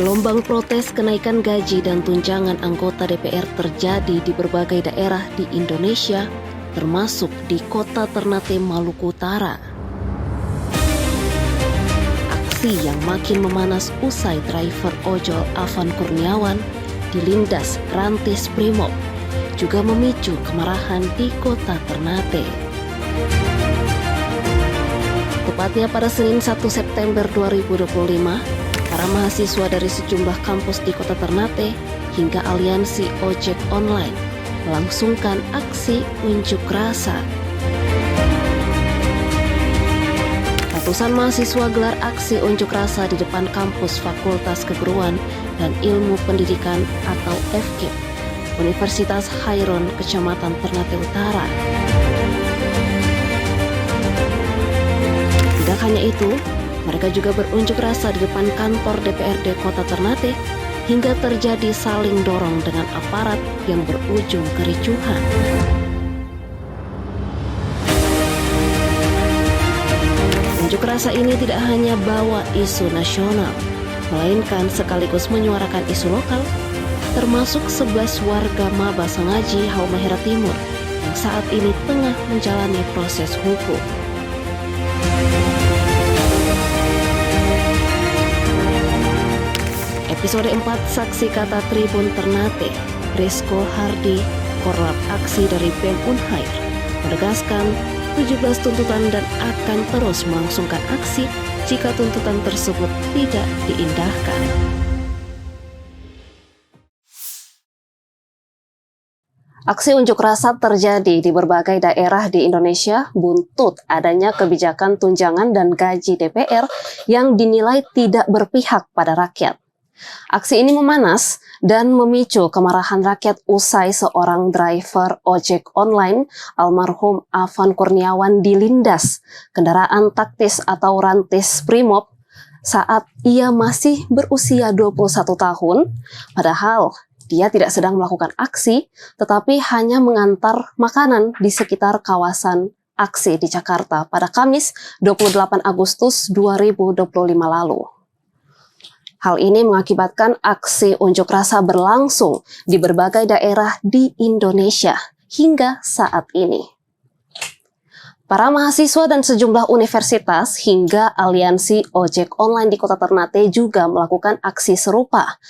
Gelombang protes kenaikan gaji dan tunjangan anggota DPR terjadi di berbagai daerah di Indonesia, termasuk di kota Ternate, Maluku Utara. Aksi yang makin memanas usai driver ojol Afan Kurniawan dilindas rantis Brimob juga memicu kemarahan di kota Ternate. Tepatnya pada Senin 1 September 2025, para mahasiswa dari sejumlah kampus di kota Ternate hingga aliansi ojek online melangsungkan aksi unjuk rasa. Ratusan mahasiswa gelar aksi unjuk rasa di depan kampus Fakultas Keguruan dan Ilmu Pendidikan atau FKIP, Universitas Khairon, Kecamatan Ternate Utara. Tidak hanya itu, mereka juga berunjuk rasa di depan kantor DPRD Kota Ternate hingga terjadi saling dorong dengan aparat yang berujung kericuhan. Unjuk rasa ini tidak hanya bawa isu nasional, melainkan sekaligus menyuarakan isu lokal, termasuk 11 warga Maba Sengaji Halmahera Timur yang saat ini tengah menjalani proses hukum. Episode 4 Saksi Kata Tribun Ternate, Rizko Hardi, Korlap Aksi dari BEM Unhair, menegaskan 17 tuntutan dan akan terus melangsungkan aksi jika tuntutan tersebut tidak diindahkan. Aksi unjuk rasa terjadi di berbagai daerah di Indonesia buntut adanya kebijakan tunjangan dan gaji DPR yang dinilai tidak berpihak pada rakyat. Aksi ini memanas dan memicu kemarahan rakyat usai seorang driver ojek online almarhum Afan Kurniawan dilindas kendaraan taktis atau rantis Brimob saat ia masih berusia 21 tahun, padahal dia tidak sedang melakukan aksi, tetapi hanya mengantar makanan di sekitar kawasan aksi di Jakarta pada Kamis 28 Agustus 2025 lalu. Hal ini mengakibatkan aksi unjuk rasa berlangsung di berbagai daerah di Indonesia hingga saat ini. Para mahasiswa dan sejumlah universitas hingga aliansi ojek online di kota Ternate juga melakukan aksi serupa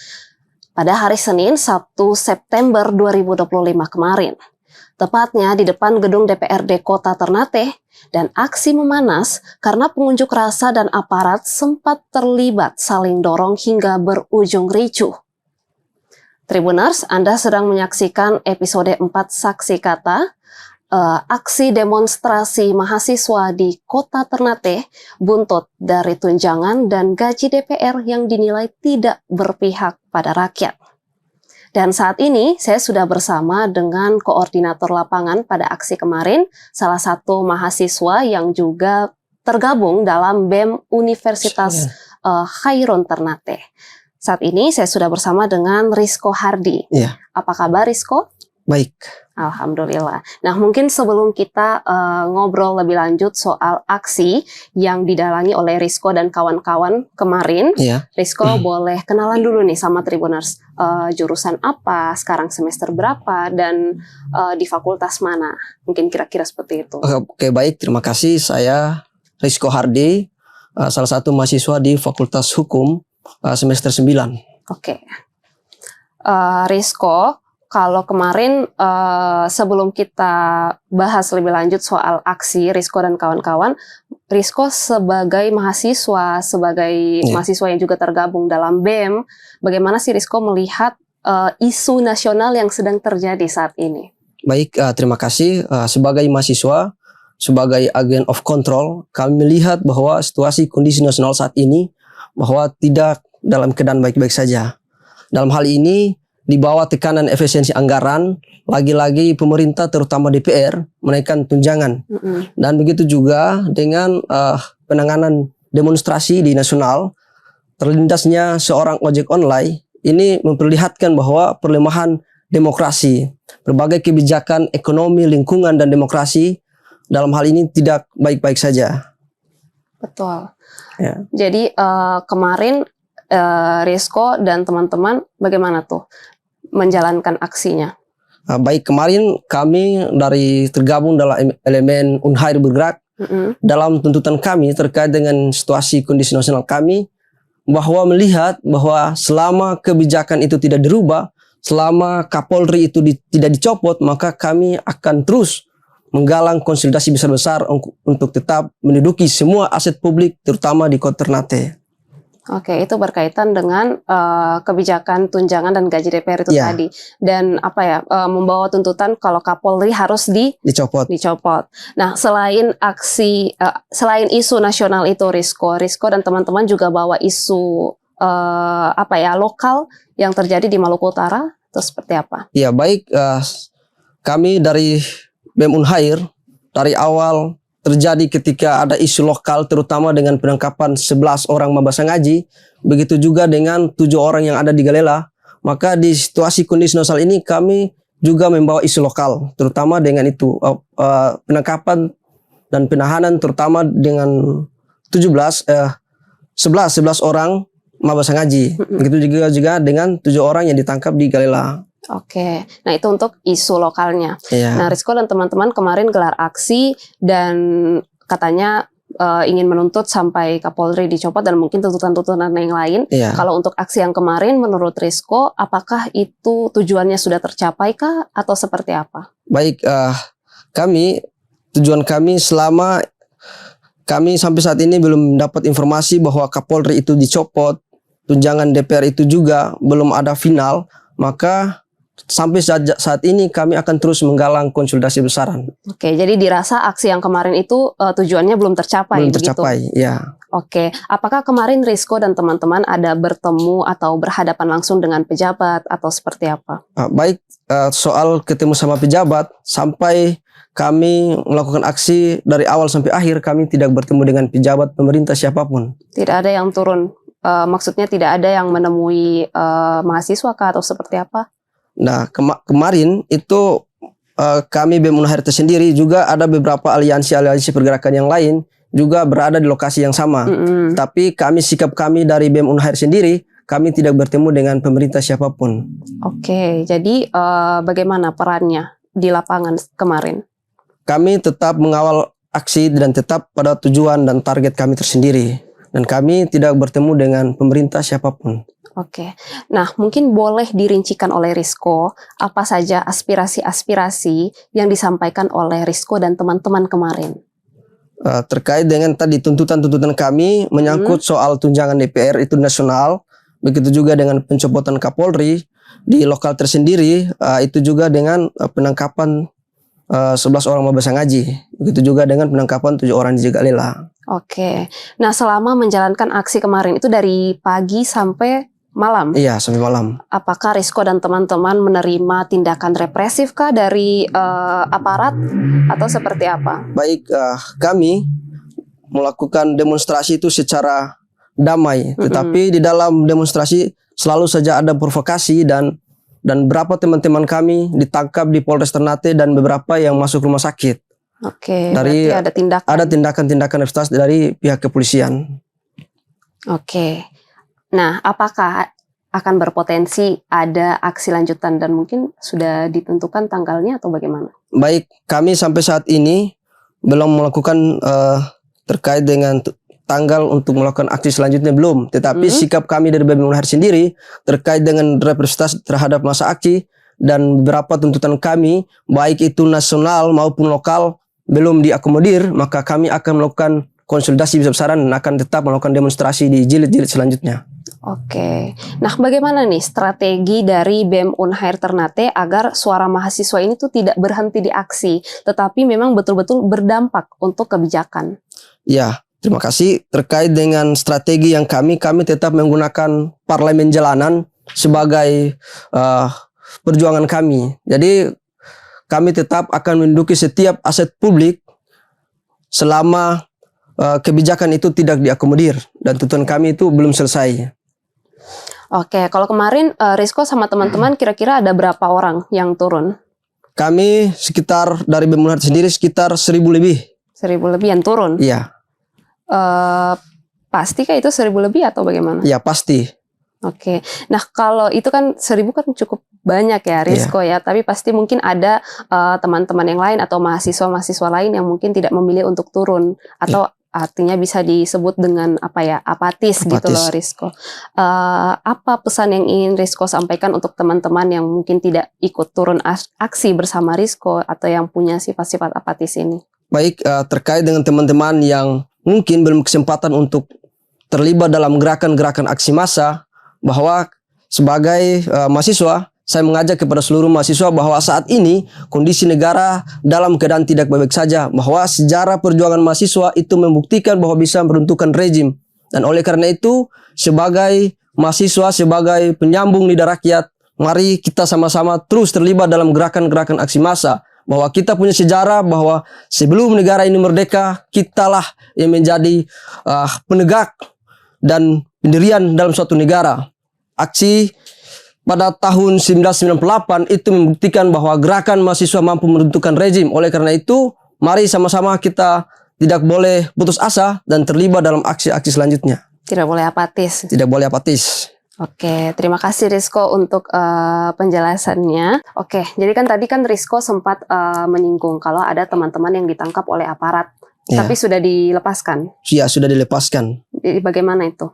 pada hari Senin 1 September 2025 kemarin, tepatnya di depan gedung DPRD Kota Ternate, dan aksi memanas karena pengunjuk rasa dan aparat sempat terlibat saling dorong hingga berujung ricuh. Tribuners, Anda sedang menyaksikan episode 4 Saksi Kata, aksi demonstrasi mahasiswa di Kota Ternate buntut dari tunjangan dan gaji DPR yang dinilai tidak berpihak pada rakyat. Dan saat ini saya sudah bersama dengan koordinator lapangan pada aksi kemarin, salah satu mahasiswa yang juga tergabung dalam BEM Universitas Khairon Ternate. Saat ini saya sudah bersama dengan Rizko Hardi. Iya. Apa kabar Rizko? Baik. Alhamdulillah. Nah, mungkin sebelum kita ngobrol lebih lanjut soal aksi yang didalangi oleh Rizko dan kawan-kawan kemarin, Rizko boleh kenalan dulu nih sama Tribuners. Jurusan apa, sekarang semester berapa, dan di fakultas mana? Mungkin kira-kira seperti itu. Oke, baik. Terima kasih. Saya Rizko Hardi, salah satu mahasiswa di Fakultas Hukum semester 9. Oke. Rizko, kalau kemarin sebelum kita bahas lebih lanjut soal aksi Rizko dan kawan-kawan, Rizko sebagai mahasiswa, mahasiswa yang juga tergabung dalam BEM, bagaimana sih Rizko melihat isu nasional yang sedang terjadi saat ini? Baik, terima kasih. Sebagai mahasiswa, sebagai agen of control, kami melihat bahwa situasi kondisi nasional saat ini bahwa tidak dalam keadaan baik-baik saja. Dalam hal ini, di bawah tekanan efisiensi anggaran, lagi-lagi pemerintah terutama DPR menaikkan tunjangan. Dan begitu juga dengan penanganan demonstrasi di nasional, terlindasnya seorang ojek online, ini memperlihatkan bahwa perlemahan demokrasi, berbagai kebijakan ekonomi, lingkungan, dan demokrasi dalam hal ini tidak baik-baik saja. Betul. Ya. Jadi kemarin Rizko dan teman-teman bagaimana tuh menjalankan aksinya? Baik, kemarin kami dari tergabung dalam elemen Unhair bergerak dalam tuntutan kami terkait dengan situasi kondisi nasional kami, bahwa melihat bahwa selama kebijakan itu tidak dirubah, selama Kapolri itu tidak dicopot, maka kami akan terus menggalang konsolidasi besar-besar untuk tetap menduduki semua aset publik, terutama di Kota Ternate. Oke, itu berkaitan dengan kebijakan tunjangan dan gaji DPR itu Ya. tadi, dan membawa tuntutan kalau Kapolri harus Dicopot. Nah, selain selain isu nasional itu, Rizko dan teman-teman juga bawa isu lokal yang terjadi di Maluku Utara, itu seperti apa? Ya, baik, kami dari BEM Unhair dari awal terjadi ketika ada isu lokal, terutama dengan penangkapan 11 orang Mabasa Ngaji, begitu juga dengan 7 orang yang ada di Galela. Maka di situasi kondisi nasional ini kami juga membawa isu lokal, terutama dengan itu penangkapan dan penahanan, terutama dengan 11 orang Mabasa Ngaji. Begitu juga dengan 7 orang yang ditangkap di Galela. Oke, nah itu untuk isu lokalnya. Iya. Nah, Rizko dan teman-teman kemarin gelar aksi dan katanya ingin menuntut sampai Kapolri dicopot dan mungkin tuntutan-tuntutan yang lain. Iya. Kalau untuk aksi yang kemarin, menurut Rizko, apakah itu tujuannya sudah tercapai kah atau seperti apa? Baik, tujuan kami selama kami sampai saat ini belum dapat informasi bahwa Kapolri itu dicopot, tunjangan DPR itu juga belum ada final, maka sampai saat ini kami akan terus menggalang konsolidasi besaran. Oke, jadi dirasa aksi yang kemarin itu tujuannya belum tercapai, Belum begitu? tercapai, ya. Oke, apakah kemarin Rizko dan teman-teman ada bertemu atau berhadapan langsung dengan pejabat atau seperti apa? Baik, soal ketemu sama pejabat, sampai kami melakukan aksi dari awal sampai akhir, kami tidak bertemu dengan pejabat pemerintah siapapun. Tidak ada yang turun, maksudnya tidak ada yang menemui mahasiswa kah atau seperti apa? Nah, kemarin itu kami BEM Unhair sendiri juga ada beberapa aliansi pergerakan yang lain juga berada di lokasi yang sama. Tapi sikap kami dari BEM Unhair sendiri, kami tidak bertemu dengan pemerintah siapapun. Oke, jadi bagaimana perannya di lapangan kemarin? Kami tetap mengawal aksi dan tetap pada tujuan dan target kami tersendiri. Dan kami tidak bertemu dengan pemerintah siapapun. Oke, nah mungkin boleh dirincikan oleh Rizko apa saja aspirasi-aspirasi yang disampaikan oleh Rizko dan teman-teman kemarin. Terkait dengan tadi tuntutan-tuntutan kami menyangkut soal tunjangan DPR itu nasional, begitu juga dengan pencopotan Kapolri di lokal tersendiri, itu juga dengan penangkapan 11 orang Mabasa Ngaji, begitu juga dengan penangkapan 7 orang di Galela. Oke, nah selama menjalankan aksi kemarin itu dari pagi sampai malam? Iya, sampai malam. Apakah Rizko dan teman-teman menerima tindakan represif kah dari aparat atau seperti apa? Baik, kami melakukan demonstrasi itu secara damai, tetapi di dalam demonstrasi selalu saja ada provokasi dan beberapa teman-teman kami ditangkap di Polres Ternate dan beberapa yang masuk rumah sakit. Oke, berarti ada tindakan. Ada tindakan-tindakan represif dari pihak kepolisian. Oke. Nah, apakah akan berpotensi ada aksi lanjutan dan mungkin sudah ditentukan tanggalnya atau bagaimana? Baik, kami sampai saat ini belum melakukan terkait dengan tanggal untuk melakukan aksi selanjutnya belum. Tetapi sikap kami dari BEM Unhair sendiri terkait dengan representasi terhadap masa aksi dan beberapa tuntutan kami, baik itu nasional maupun lokal, belum diakomodir, maka kami akan melakukan konsolidasi besar-besaran dan akan tetap melakukan demonstrasi di jilid-jilid selanjutnya. Oke, nah bagaimana nih strategi dari BEM Unhair Ternate agar suara mahasiswa ini tuh tidak berhenti di aksi, tetapi memang betul-betul berdampak untuk kebijakan? Ya, terima kasih. Terkait dengan strategi yang kami tetap menggunakan parlemen jalanan sebagai perjuangan kami. Jadi kami tetap akan menduduki setiap aset publik selama kebijakan itu tidak diakomodir dan tuntutan kami itu belum selesai. Oke, kalau kemarin Rizko sama teman-teman kira-kira ada berapa orang yang turun? Kami sekitar dari BEM Unhair sendiri sekitar 1.000 lebih. 1.000 lebih yang turun? Iya. Pasti kah itu 1.000 lebih atau bagaimana? Iya, pasti. Oke, nah kalau itu kan 1.000 kan cukup banyak ya Rizko ya, tapi pasti mungkin ada teman-teman yang lain atau mahasiswa-mahasiswa lain yang mungkin tidak memilih untuk turun atau artinya bisa disebut dengan apatis gitu loh Rizko. Apa pesan yang ingin Rizko sampaikan untuk teman-teman yang mungkin tidak ikut turun aksi bersama Rizko atau yang punya sifat-sifat apatis ini? Baik, terkait dengan teman-teman yang mungkin belum kesempatan untuk terlibat dalam gerakan-gerakan aksi massa, bahwa sebagai mahasiswa, saya mengajak kepada seluruh mahasiswa bahwa saat ini kondisi negara dalam keadaan tidak baik-baik saja, bahwa sejarah perjuangan mahasiswa itu membuktikan bahwa bisa meruntuhkan rezim. Dan oleh karena itu, sebagai mahasiswa, sebagai penyambung lidah rakyat, mari kita sama-sama terus terlibat dalam gerakan-gerakan aksi massa, bahwa kita punya sejarah bahwa sebelum negara ini merdeka, kitalah yang menjadi penegak dan pendirian dalam suatu negara. Aksi pada tahun 1998 itu membuktikan bahwa gerakan mahasiswa mampu meruntuhkan rezim. Oleh karena itu, mari sama-sama kita tidak boleh putus asa dan terlibat dalam aksi-aksi selanjutnya. Tidak boleh apatis. Tidak boleh apatis. Oke, terima kasih Rizko untuk penjelasannya. Oke, jadi kan tadi kan Rizko sempat menyinggung kalau ada teman-teman yang ditangkap oleh aparat, tapi sudah dilepaskan. Ya, sudah dilepaskan. Jadi bagaimana itu?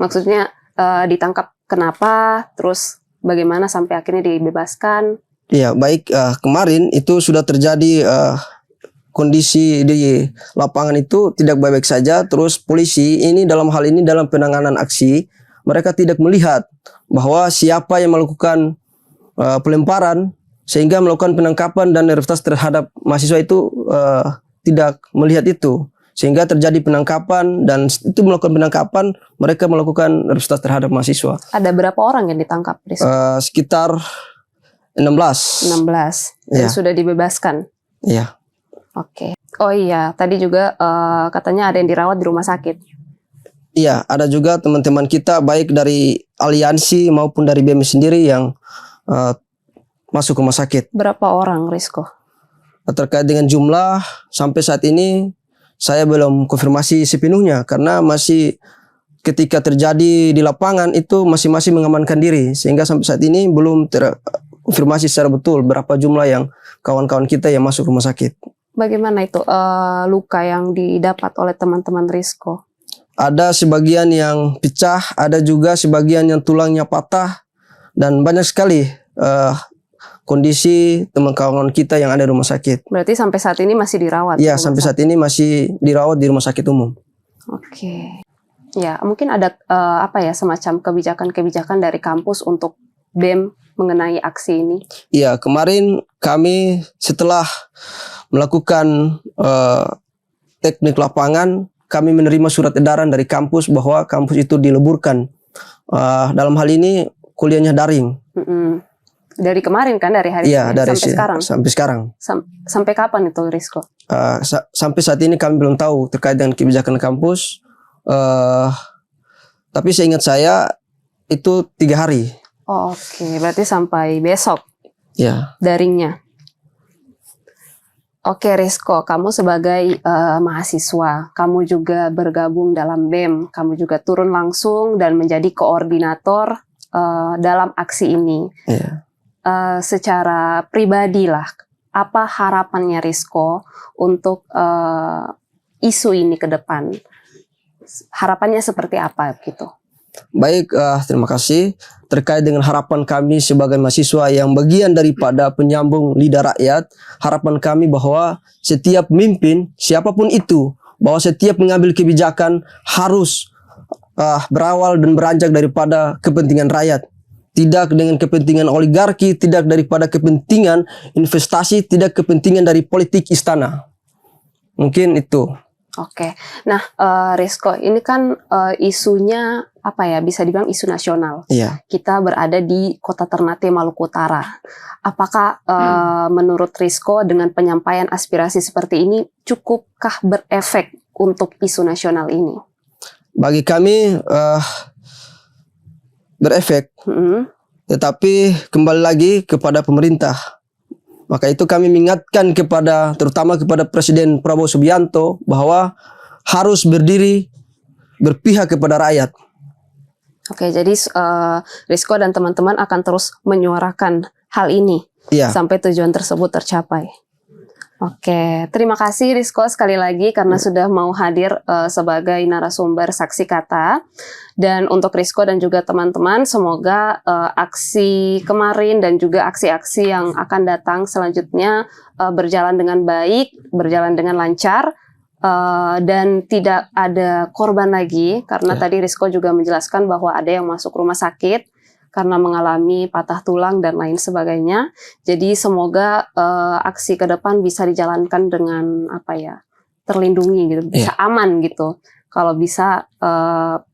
Maksudnya ditangkap kenapa, terus bagaimana sampai akhirnya dibebaskan? Ya, baik, kemarin itu sudah terjadi kondisi di lapangan itu tidak baik-baik saja. Terus polisi ini dalam hal ini dalam penanganan aksi, mereka tidak melihat bahwa siapa yang melakukan pelemparan sehingga melakukan penangkapan dan representasi terhadap mahasiswa itu tidak melihat itu. Sehingga terjadi penangkapan dan itu melakukan penangkapan, mereka melakukan representasi terhadap mahasiswa. Ada berapa orang yang ditangkap? Sekitar 16. 16 yang sudah dibebaskan? Iya. Oke. Oh iya, tadi juga katanya ada yang dirawat di rumah sakit. Iya, ada juga teman-teman kita baik dari aliansi maupun dari BEM sendiri yang masuk rumah sakit. Berapa orang, Rizko? Terkait dengan jumlah, sampai saat ini saya belum konfirmasi sepenuhnya karena masih ketika terjadi di lapangan itu masing-masing mengamankan diri, sehingga sampai saat ini belum terkonfirmasi secara betul berapa jumlah yang kawan-kawan kita yang masuk rumah sakit. Bagaimana itu luka yang didapat oleh teman-teman Rizko? Ada sebagian yang pecah, ada juga sebagian yang tulangnya patah, dan banyak sekali kondisi teman-kawan kita yang ada di rumah sakit. Berarti sampai saat ini masih dirawat? Iya, sampai saat ini masih dirawat di rumah sakit umum. Oke. Ya, mungkin ada semacam kebijakan-kebijakan dari kampus untuk BEM mengenai aksi ini? Iya, kemarin kami setelah melakukan teknik lapangan, kami menerima surat edaran dari kampus bahwa kampus itu dileburkan. Dalam hal ini kuliahnya daring. Dari kemarin kan, dari hari dari sampai sekarang? Sampai sekarang. Sampai kapan itu, Rizko? Sampai saat ini kami belum tahu terkait dengan kebijakan kampus. Tapi seingat saya itu 3 hari. Oke, berarti sampai besok daringnya. Oke Rizko, kamu sebagai mahasiswa, kamu juga bergabung dalam BEM, kamu juga turun langsung dan menjadi koordinator dalam aksi ini. Secara pribadi lah, apa harapannya Rizko untuk isu ini ke depan? Harapannya seperti apa gitu? Baik, terima kasih. Terkait dengan harapan kami sebagai mahasiswa yang bagian daripada penyambung lidah rakyat, harapan kami bahwa setiap pemimpin, siapapun itu, bahwa setiap mengambil kebijakan harus berawal dan beranjak daripada kepentingan rakyat. Tidak dengan kepentingan oligarki, tidak daripada kepentingan investasi, tidak kepentingan dari politik istana. Mungkin itu. Oke, nah Rizko, ini kan isunya bisa dibilang isu nasional. Kita berada di Kota Ternate, Maluku Utara. Apakah menurut Rizko dengan penyampaian aspirasi seperti ini cukupkah berefek untuk isu nasional ini? Bagi kami berefek, tetapi kembali lagi kepada pemerintah. Maka itu kami mengingatkan terutama kepada Presiden Prabowo Subianto bahwa harus berpihak kepada rakyat. Oke, jadi Rizko dan teman-teman akan terus menyuarakan hal ini Iya. sampai tujuan tersebut tercapai. Oke, terima kasih Rizko sekali lagi karena sudah mau hadir sebagai narasumber Saksi Kata. Dan untuk Rizko dan juga teman-teman, semoga aksi kemarin dan juga aksi-aksi yang akan datang selanjutnya berjalan dengan baik, berjalan dengan lancar, dan tidak ada korban lagi. Karena tadi Rizko juga menjelaskan bahwa ada yang masuk rumah sakit karena mengalami patah tulang dan lain sebagainya. Jadi semoga aksi ke depan bisa dijalankan dengan terlindungi gitu, bisa aman gitu. Kalau bisa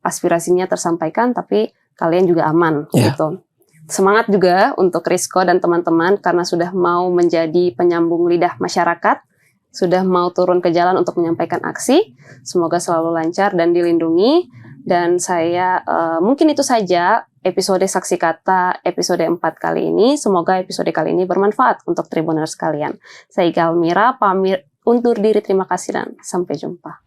aspirasinya tersampaikan, tapi kalian juga aman gitu. Semangat juga untuk Rizko dan teman-teman karena sudah mau menjadi penyambung lidah masyarakat, sudah mau turun ke jalan untuk menyampaikan aksi. Semoga selalu lancar dan dilindungi. Dan saya mungkin itu saja episode Saksi Kata episode 4 kali ini. Semoga episode kali ini bermanfaat untuk Tribuners sekalian. Saya Iga Almira, pamit undur diri, terima kasih dan sampai jumpa.